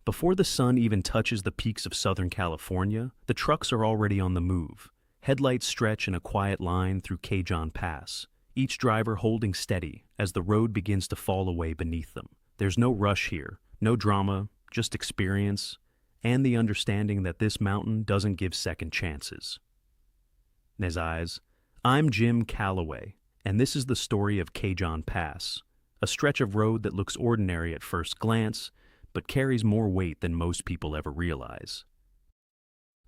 Before the sun even touches the peaks of Southern California, the trucks are already on the move. Headlights stretch in a quiet line through Cajon Pass, each driver holding steady as the road begins to fall away beneath them. There's no rush here, no drama, just experience, and the understanding that this mountain doesn't give second chances. His eyes. I'm Jim Calloway, and this is the story of Cajon Pass, a stretch of road that looks ordinary at first glance, but carries more weight than most people ever realize.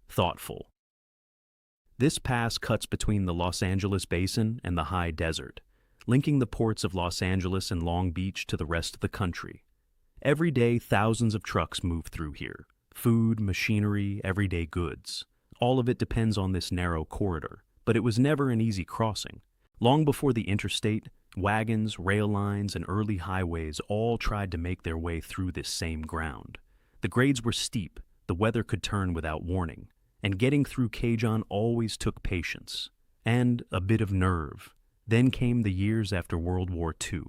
Thoughtful. This pass cuts between the Los Angeles basin and the high desert, linking the ports of Los Angeles and Long Beach to the rest of the country. Every day, thousands of trucks move through here. Food, machinery, everyday goods. All of it depends on this narrow corridor, but it was never an easy crossing. Long before the interstate, wagons, rail lines, and early highways all tried to make their way through this same ground. The grades were steep, the weather could turn without warning, and getting through Cajon always took patience and a bit of nerve. Then came the years after World War II.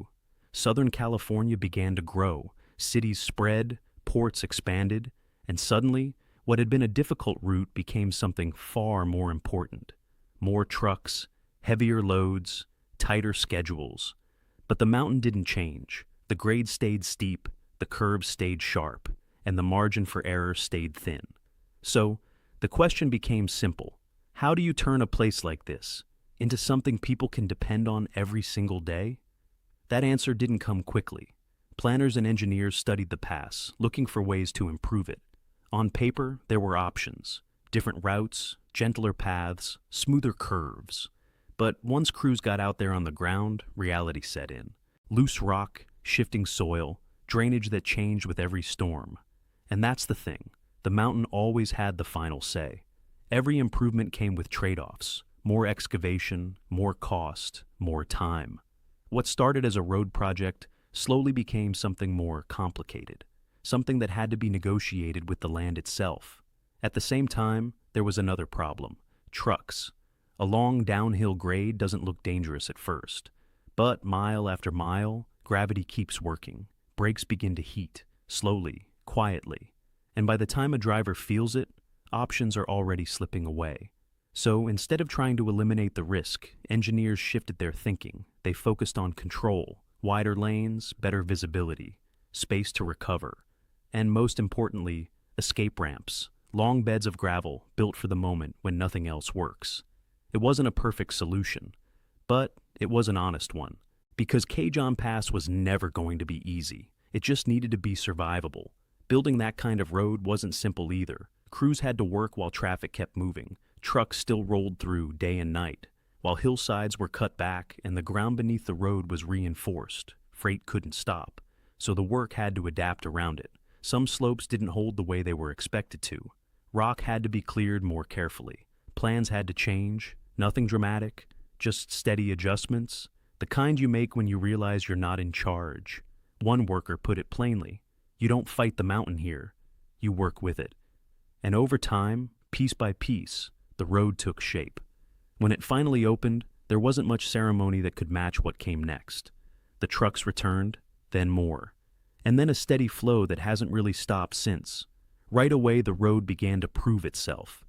Southern California began to grow, cities spread, ports expanded, and suddenly, what had been a difficult route became something far more important. More trucks, heavier loads, tighter schedules. But the mountain didn't change. The grade stayed steep, the curves stayed sharp, and the margin for error stayed thin. So, the question became simple. How do you turn a place like this into something people can depend on every single day? That answer didn't come quickly. Planners and engineers studied the pass, looking for ways to improve it. On paper, there were options. Different routes, gentler paths, smoother curves. But once crews got out there on the ground, reality set in. Loose rock, shifting soil, drainage that changed with every storm. And that's the thing. The mountain always had the final say. Every improvement came with trade-offs. More excavation, more cost, more time. What started as a road project slowly became something more complicated. Something that had to be negotiated with the land itself. At the same time, there was another problem. Trucks. A long downhill grade doesn't look dangerous at first. But mile after mile, gravity keeps working. Brakes begin to heat, slowly, quietly. And by the time a driver feels it, options are already slipping away. So instead of trying to eliminate the risk, engineers shifted their thinking. They focused on control, wider lanes, better visibility, space to recover, and most importantly, escape ramps, long beds of gravel built for the moment when nothing else works. It wasn't a perfect solution, but it was an honest one, because Cajon Pass was never going to be easy. It just needed to be survivable. Building that kind of road wasn't simple either. Crews had to work while traffic kept moving. Trucks still rolled through day and night, while hillsides were cut back and the ground beneath the road was reinforced. Freight couldn't stop, so the work had to adapt around it. Some slopes didn't hold the way they were expected to. Rock had to be cleared more carefully. Plans had to change. Nothing dramatic, just steady adjustments, the kind you make when you realize you're not in charge. One worker put it plainly, you don't fight the mountain here, you work with it. And over time, piece by piece, the road took shape. When it finally opened, there wasn't much ceremony that could match what came next. The trucks returned, then more. And then a steady flow that hasn't really stopped since. Right away, the road began to prove itself.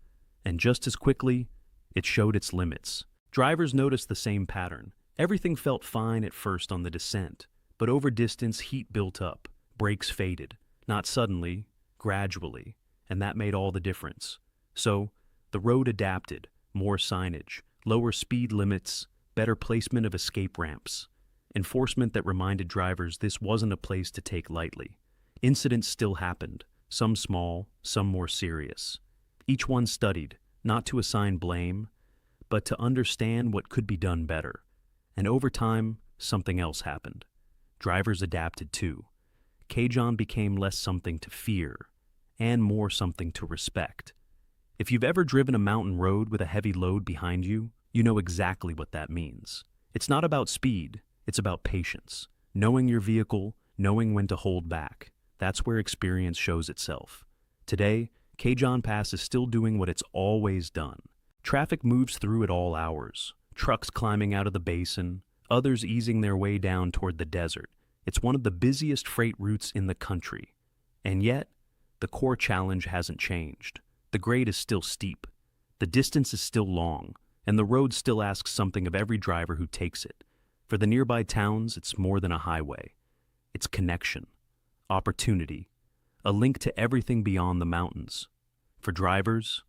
And just as quickly, it showed its limits. Drivers noticed the same pattern. Everything felt fine at first on the descent, but over distance, heat built up. Brakes faded. Not suddenly, gradually. And that made all the difference. So, the road adapted. More signage, lower speed limits, better placement of escape ramps. Enforcement that reminded drivers this wasn't a place to take lightly. Incidents still happened, some small, some more serious. Each one studied, not to assign blame, but to understand what could be done better. And over time, something else happened. Drivers adapted too. Cajon became less something to fear, and more something to respect. If you've ever driven a mountain road with a heavy load behind you, you know exactly what that means. It's not about speed, it's about patience. Knowing your vehicle, knowing when to hold back. That's where experience shows itself. Today, Cajon Pass is still doing what it's always done. Traffic moves through at all hours. Trucks climbing out of the basin, others easing their way down toward the desert. It's one of the busiest freight routes in the country. And yet, the core challenge hasn't changed. The grade is still steep, the distance is still long, and the road still asks something of every driver who takes it. For the nearby towns, it's more than a highway. It's connection, opportunity, a link to everything beyond the mountains. For drivers,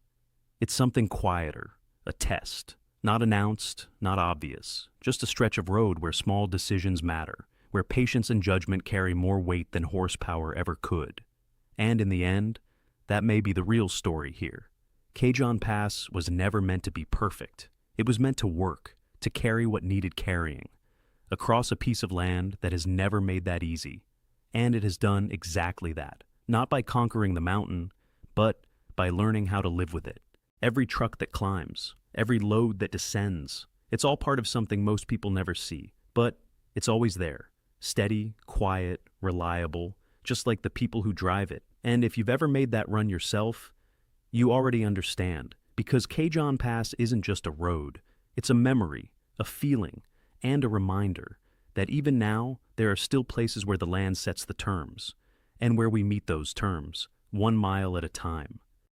it's something quieter, a test, not announced, not obvious, just a stretch of road where small decisions matter, where patience and judgment carry more weight than horsepower ever could. And in the end, that may be the real story here. Cajon Pass was never meant to be perfect. It was meant to work, to carry what needed carrying, across a piece of land that has never made that easy. And it has done exactly that, not by conquering the mountain, but by learning how to live with it. Every truck that climbs, every load that descends, it's all part of something most people never see, but it's always there, steady, quiet, reliable, just like the people who drive it. And if you've ever made that run yourself, you already understand, because Cajon Pass isn't just a road, it's a memory, a feeling, and a reminder that even now there are still places where the land sets the terms, and where we meet those terms, 1 mile at a time.